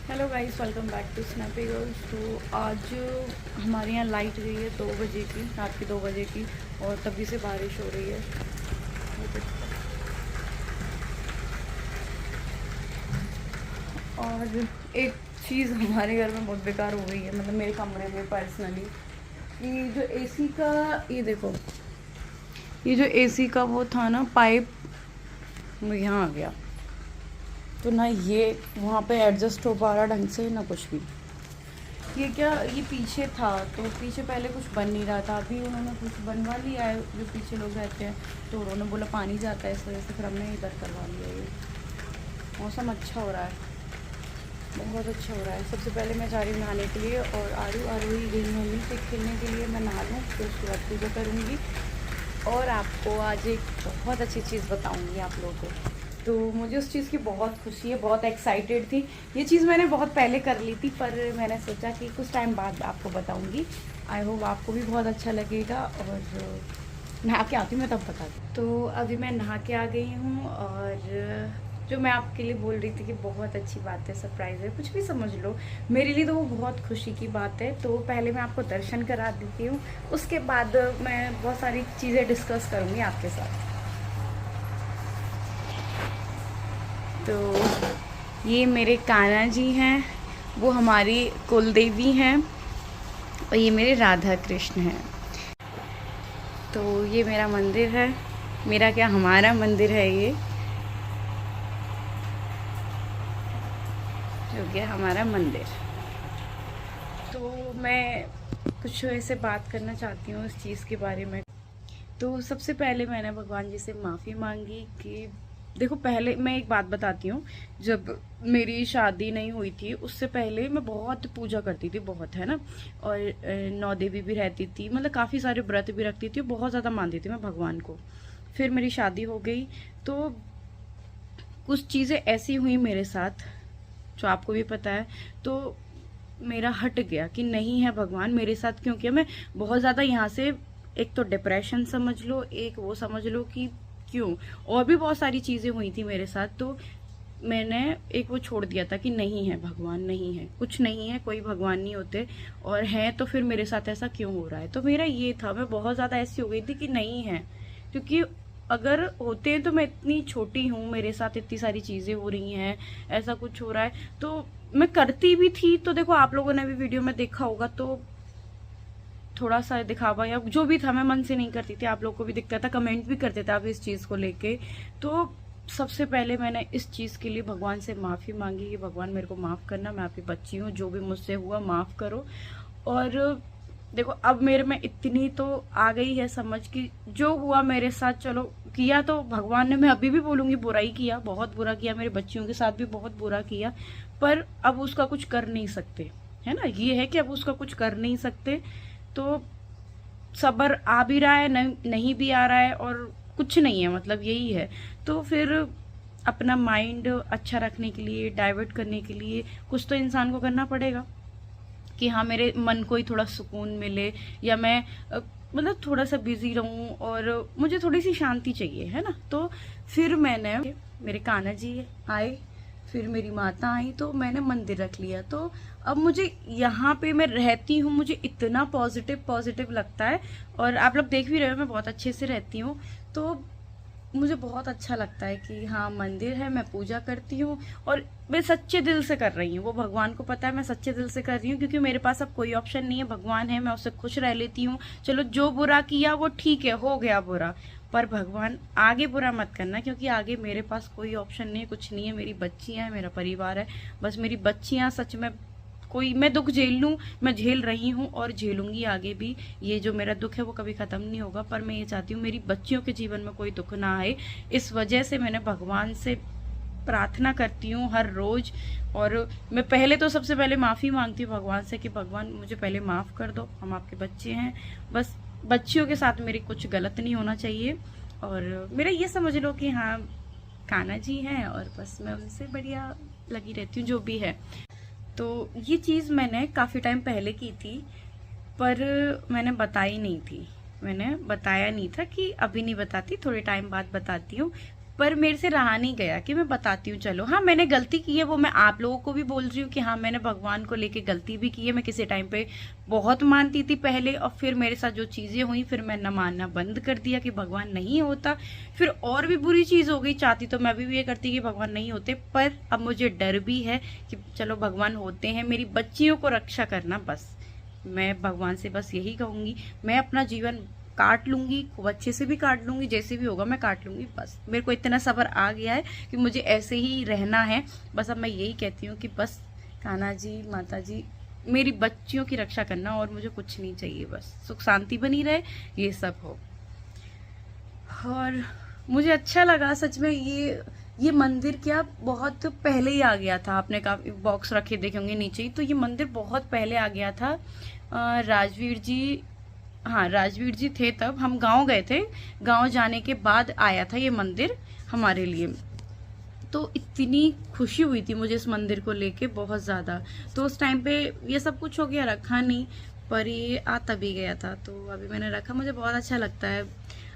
Hello guys, welcome back to snappy girls. तो आज हमारे यहाँ लाइट गई है 2 बजे की, रात के 2 बजे की, और तभी से बारिश हो रही है। और एक चीज़ हमारे घर में बहुत बेकार हो गई है, मतलब मेरे कमरे में पर्सनली, कि जो एसी का, ये देखो, ये जो एसी का वो था ना पाइप, वो यहाँ आ गया। तो ना ये वहाँ पे एडजस्ट हो पा रहा ढंग से, ना कुछ भी। ये क्या, ये पीछे था, तो पीछे पहले कुछ बन नहीं रहा था, अभी उन्होंने कुछ बनवा लिया है। जो पीछे लोग रहते हैं तो उन्होंने बोला पानी जाता है, इस वजह से फिर हमने इधर करवा लिया। ये मौसम अच्छा हो रहा है, बहुत अच्छा हो रहा है। सबसे पहले मैं जा रही हूँ नहाने के लिए, और आरूही गई मम्मी से खेलने के लिए। मैं नहा लूँ, फिर उसके बाद पूजा करूँगी, और आपको आज एक बहुत अच्छी चीज़ बताऊँगी आप लोगों को। तो मुझे उस चीज़ की बहुत खुशी है, बहुत एक्साइटेड थी। ये चीज़ मैंने बहुत पहले कर ली थी, पर मैंने सोचा कि कुछ टाइम बाद आपको बताऊंगी। आई होप आपको भी बहुत अच्छा लगेगा। और नहा के आती हूँ मैं, तब बता दूँ। तो अभी मैं नहा के आ गई हूँ, और जो मैं आपके लिए बोल रही थी कि बहुत अच्छी बात है, सरप्राइज़ है, कुछ भी समझ लो, मेरे लिए तो वो बहुत खुशी की बात है। तो पहले मैं आपको दर्शन करा देती हूँ, उसके बाद मैं बहुत सारी चीज़ें डिस्कस करूँगी आपके साथ। तो ये मेरे कान्हा जी हैं, वो हमारी कुल देवी हैं, और ये मेरे राधा कृष्ण हैं। तो ये मेरा मंदिर है, मेरा क्या, हमारा मंदिर है ये, जो कि हमारा मंदिर। तो मैं कुछ ऐसे बात करना चाहती हूँ इस चीज़ के बारे में। तो सबसे पहले मैंने भगवान जी से माफ़ी मांगी कि देखो, पहले मैं एक बात बताती हूँ। जब मेरी शादी नहीं हुई थी, उससे पहले मैं बहुत पूजा करती थी, बहुत, है ना। और नौ देवी भी रहती थी, मतलब काफ़ी सारे व्रत भी रखती थी, बहुत ज़्यादा मानती थी मैं भगवान को। फिर मेरी शादी हो गई, तो कुछ चीज़ें ऐसी हुई मेरे साथ, जो आपको भी पता है। तो मेरा हट गया कि नहीं है भगवान मेरे साथ, क्योंकि मैं बहुत ज़्यादा यहाँ से, एक तो डिप्रेशन समझ लो, एक वो समझ लो कि क्यों, और भी बहुत सारी चीज़ें हुई थी मेरे साथ। तो मैंने एक वो छोड़ दिया था कि नहीं है भगवान, नहीं है, कुछ नहीं है, कोई भगवान नहीं होते, और हैं तो फिर मेरे साथ ऐसा क्यों हो रहा है। तो मेरा ये था, मैं बहुत ज़्यादा ऐसी हो गई थी कि नहीं है, क्योंकि अगर होते हैं तो मैं इतनी छोटी हूँ, मेरे साथ इतनी सारी चीज़ें हो रही हैं, ऐसा कुछ हो रहा है, तो मैं करती भी थी। तो देखो, आप लोगों ने भी वीडियो में देखा होगा, तो थोड़ा सा दिखावा या जो भी था, मैं मन से नहीं करती थी, आप लोगों को भी दिखता था, कमेंट भी करते थे आप इस चीज़ को लेके। तो सबसे पहले मैंने इस चीज़ के लिए भगवान से माफ़ी मांगी कि भगवान मेरे को माफ़ करना, मैं आपकी बच्ची हूँ, जो भी मुझसे हुआ माफ़ करो। और देखो, अब मेरे में इतनी तो आ गई है समझ कि जो हुआ मेरे साथ, चलो किया तो भगवान ने, मैं अभी भी बोलूँगी बुरा ही किया, बहुत बुरा किया, मेरे बच्चियों के साथ भी बहुत बुरा किया, पर अब उसका कुछ कर नहीं सकते, है ना। ये है कि अब उसका कुछ कर नहीं सकते। तो सब्र आ भी रहा है, नहीं भी आ रहा है, और कुछ नहीं है, मतलब यही है। तो फिर अपना माइंड अच्छा रखने के लिए, डाइवर्ट करने के लिए कुछ तो इंसान को करना पड़ेगा, कि हाँ मेरे मन को ही थोड़ा सुकून मिले, या मैं मतलब थोड़ा सा बिजी रहूं, और मुझे थोड़ी सी शांति चाहिए, है ना। तो फिर मैंने, मेरे कान्हा जी आए, फिर मेरी माता आई, तो मैंने मंदिर रख लिया। तो अब मुझे यहाँ पे मैं रहती हूँ, मुझे इतना पॉजिटिव पॉजिटिव लगता है, और आप लोग देख भी रहे हो मैं बहुत अच्छे से रहती हूँ। तो मुझे बहुत अच्छा लगता है कि हाँ मंदिर है, मैं पूजा करती हूँ, और मैं सच्चे दिल से कर रही हूँ, वो भगवान को पता है मैं सच्चे दिल से कर रही हूँ, क्योंकि मेरे पास अब कोई ऑप्शन नहीं है, भगवान है, मैं उससे खुश रह लेती हूँ। चलो जो बुरा किया वो ठीक है, हो गया बुरा, पर भगवान आगे बुरा मत करना, क्योंकि आगे मेरे पास कोई ऑप्शन नहीं है, कुछ नहीं है, मेरी बच्चियां हैं, मेरा परिवार है, बस मेरी बच्चियां, सच में कोई मैं दुख झेल लूँ, मैं झेल रही हूँ और झेलूंगी आगे भी। ये जो मेरा दुख है वो कभी खत्म नहीं होगा, पर मैं ये चाहती हूँ मेरी बच्चियों के जीवन में कोई दुख ना आए। इस वजह से मैंने भगवान से प्रार्थना करती हूँ हर रोज। और मैं पहले तो सबसे पहले माफी मांगती हूँ भगवान से कि भगवान मुझे पहले माफ कर दो, हम आपके बच्चे हैं, बस बच्चियों के साथ मेरी कुछ गलत नहीं होना चाहिए। और मेरा ये समझ लो कि हाँ कान्हा जी हैं, और बस मैं उनसे बढ़िया लगी रहती हूँ, जो भी है। तो ये चीज़ मैंने काफ़ी टाइम पहले की थी, पर मैंने बताई नहीं थी, मैंने बताया नहीं था कि अभी नहीं बताती, थोड़े टाइम बाद बताती हूँ। पर मेरे से रहा नहीं गया कि मैं बताती हूँ। चलो हाँ, मैंने गलती की है, वो मैं आप लोगों को भी बोल रही हूँ कि हाँ मैंने भगवान को लेके गलती भी की है। मैं किसी टाइम पे बहुत मानती थी पहले, और फिर मेरे साथ जो चीज़ें हुई फिर मैं न मानना बंद कर दिया कि भगवान नहीं होता। फिर और भी बुरी चीज़ हो गई, चाहती तो मैं भी ये करती कि भगवान नहीं होते, पर अब मुझे डर भी है कि चलो भगवान होते हैं, मेरी बच्चियों को रक्षा करना। बस मैं भगवान से बस यही कहूँगी, मैं अपना जीवन काट लूंगी, खूब अच्छे से भी काट लूंगी, जैसे भी होगा मैं काट लूंगी। बस मेरे को इतना सब्र आ गया है कि मुझे ऐसे ही रहना है। बस अब मैं यही कहती हूँ कि बस कान्हा जी, माता जी, मेरी बच्चियों की रक्षा करना, और मुझे कुछ नहीं चाहिए, बस सुख शांति बनी रहे, ये सब हो। और मुझे अच्छा लगा सच में, ये मंदिर क्या बहुत पहले ही आ गया था। आपने काफी बॉक्स रखे देखे होंगे नीचे ही, तो ये मंदिर बहुत पहले आ गया था। राजवीर जी, हाँ राजवीर जी थे तब, हम गांव गए थे, गांव जाने के बाद आया था ये मंदिर हमारे लिए। तो इतनी खुशी हुई थी मुझे इस मंदिर को लेके, बहुत ज़्यादा। तो उस टाइम पे ये सब कुछ हो गया, रखा नहीं, पर ये आ तभी गया था, तो अभी मैंने रखा। मुझे बहुत अच्छा लगता है,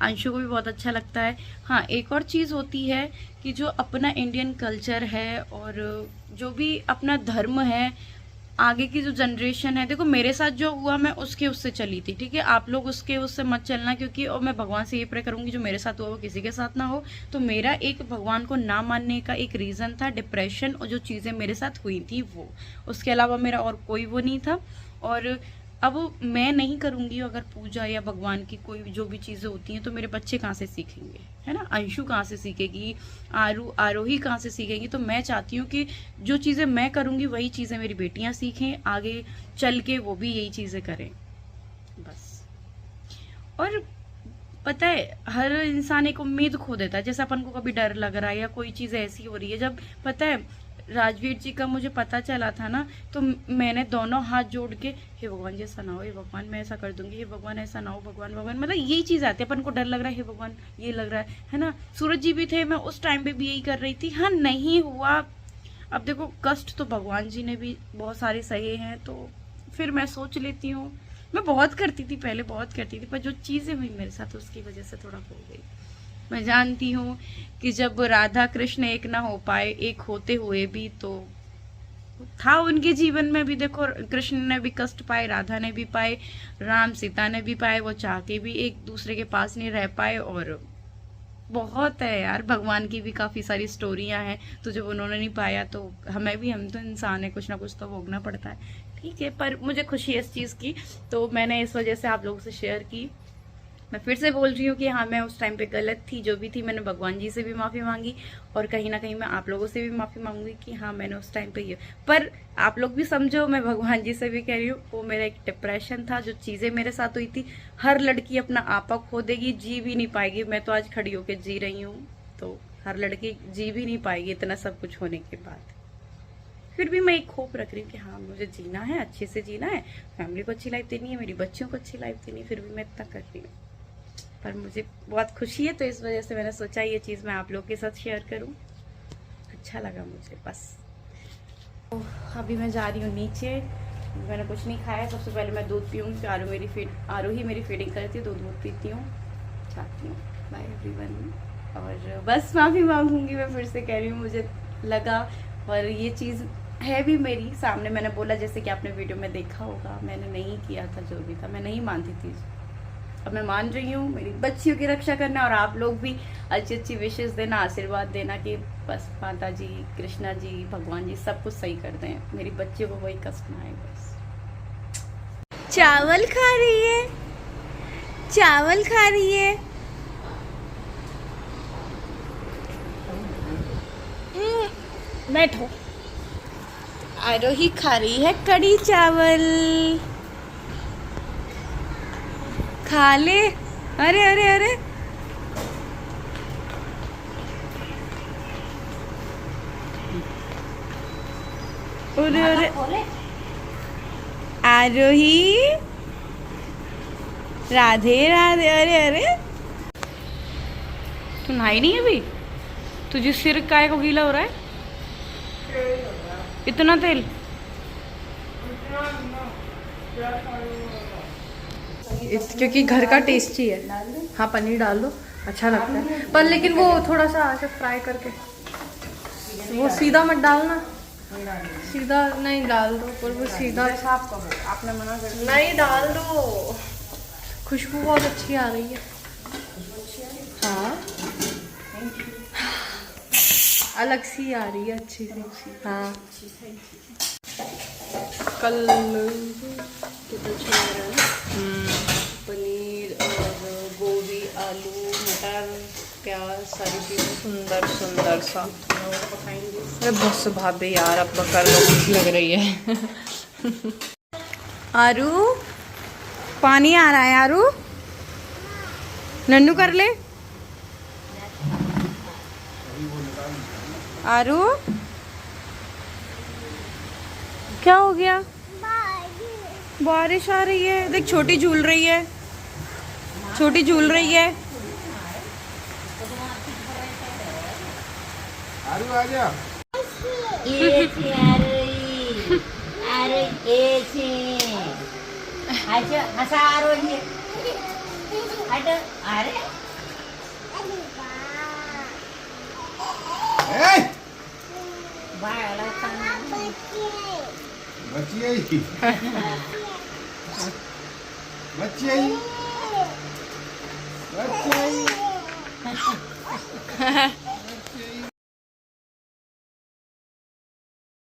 अंशु को भी बहुत अच्छा लगता है। हाँ, एक और चीज़ होती है कि जो अपना इंडियन कल्चर है और जो भी अपना धर्म है, आगे की जो जनरेशन है, देखो मेरे साथ जो हुआ मैं उससे चली थी, ठीक है। आप लोग उससे मत चलना, क्योंकि और मैं भगवान से ये प्रे करूंगी जो मेरे साथ हुआ वो किसी के साथ ना हो। तो मेरा एक भगवान को ना मानने का एक रीजन था डिप्रेशन, और जो चीजें मेरे साथ हुई थी वो, उसके अलावा मेरा और कोई वो नहीं था। और अब मैं नहीं करूंगी अगर पूजा या भगवान की कोई जो भी चीजें होती हैं, तो मेरे बच्चे कहाँ से सीखेंगे, है ना। अंशु कहाँ से सीखेगी, आरोही कहाँ से सीखेगी। तो मैं चाहती हूँ कि जो चीजें मैं करूंगी वही चीजें मेरी बेटियां सीखें, आगे चल के वो भी यही चीजें करें, बस। और पता है, हर इंसान एक उम्मीद खो देता है, जैसे अपन को कभी डर लग रहा है या कोई चीज ऐसी हो रही है। जब पता है राजवीर जी का मुझे पता चला था ना, तो मैंने दोनों हाथ जोड़ के, हे भगवान जी ऐसा ना हो, हे भगवान मैं ऐसा कर दूंगी, हे भगवान ऐसा ना हो, भगवान भगवान, मतलब यही चीज आती है, अपन को डर लग रहा है, हे भगवान ये लग रहा है ना। सूरज जी भी थे, मैं उस टाइम पे भी यही कर रही थी। हाँ, नहीं हुआ। अब देखो कष्ट तो भगवान जी ने भी बहुत सारे सहे हैं, तो फिर मैं सोच लेती हूँ। मैं बहुत करती थी पहले, बहुत करती थी, पर जो चीजें हुई मेरे साथ उसकी वजह से थोड़ा हो गई। मैं जानती हूँ कि जब राधा कृष्ण एक ना हो पाए, एक होते हुए भी, तो था उनके जीवन में भी, देखो कृष्ण ने भी कष्ट पाए, राधा ने भी पाए, राम सीता ने भी पाए, वो चाह के भी एक दूसरे के पास नहीं रह पाए। और बहुत है यार, भगवान की भी काफी सारी स्टोरियां हैं, तो जब उन्होंने नहीं पाया तो हमें भी, हम तो इंसान है, कुछ ना कुछ तो भोगना पड़ता है, ठीक है। पर मुझे खुशी है इस चीज की, तो मैंने इस वजह से आप लोगों से शेयर की। मैं फिर से बोल रही हूँ कि हाँ, मैं उस टाइम पे गलत थी, जो भी थी। मैंने भगवान जी से भी माफी मांगी, और कहीं ना कहीं मैं आप लोगों से भी माफी मांगूंगी कि हाँ मैंने उस टाइम पे ये, पर आप लोग भी समझो, मैं भगवान जी से भी कह रही हूँ, वो मेरा एक डिप्रेशन था। जो चीजें मेरे साथ हुई थी, हर लड़की अपना आपा खो देगी, जी भी नहीं पाएगी। मैं तो आज खड़ी होकर जी रही हूँ, तो हर लड़की जी भी नहीं पाएगी इतना सब कुछ होने के बाद। फिर भी मैं एक होप रख रही हूँ कि हाँ मुझे जीना है, अच्छे से जीना है, फैमिली को अच्छी लाइफ देनी है, मेरी बच्चियों को अच्छी लाइफ देनी है, फिर भी मैं इतना कर रही हूँ। पर मुझे बहुत खुशी है, तो इस वजह से मैंने सोचा ये चीज़ मैं आप लोगों के साथ शेयर करूं। अच्छा लगा मुझे, बस। तो अभी मैं जा रही हूँ नीचे, मैंने कुछ नहीं खाया। सबसे पहले मैं दूध पीऊँगी, आरोही मेरी फीडिंग करती है, तो दूध पीती हूँ, चाहती हूँ। Bye everyone. और बस माफ़ी मांगूंगी, मैं फिर से कह रही हूँ, मुझे लगा, और ये चीज़ है भी मेरी सामने। मैंने बोला, जैसे कि आपने वीडियो में देखा होगा, मैंने नहीं किया था, जो भी था मैं नहीं मानती थी, अब मैं मान रही हूँ। मेरी बच्चियों की रक्षा करना, और आप लोग भी अच्छी अच्छी विशेष देना, आशीर्वाद देना कि बस माता जी, कृष्णा जी, भगवान जी सब कुछ सही कर दें, मेरी बच्चियों को कोई कष्ट ना आए। बस चावल खा रही है, चावल खा रही है। बैठो। आरोही खा रही है कड़ी चावल, खा ले। अरे अरे अरे, अरे अरे, आरोही, राधे राधे। अरे अरे, तू नहाई नहीं अभी? तुझे सिर काय को गीला हो रहा है? इतना तेल? क्योंकि घर का टेस्टी है। हाँ, पनीर डाल दो। अच्छा लगता है, पर लेकिन वो थोड़ा सा ऐसे फ्राई करके, वो सीधा मत डालना, सीधा नहीं डाल दो, पर वो सीधा साफ करो, आपने मना कर दिया। नहीं डाल दो, खुशबू बहुत अच्छी आ रही है। हाँ अलग सी आ रही है, अच्छी सी। हाँ कल पनीर और गोभी, आलू, मटर, प्याज, सारी चीज़ें सुंदर सुंदर सा। पकाएंगे। अरे बस भाभी यार, अब कर लो, भूख लग रही है। आरू पानी आ रहा है, आरू नन्नू कर ले। आरू क्या हो गया? बारिश आ रही है, देख छोटी झूल रही है, छोटी झूल रही है। आरू आजा। बच्ची आई, बच्ची आई, बच्ची आई।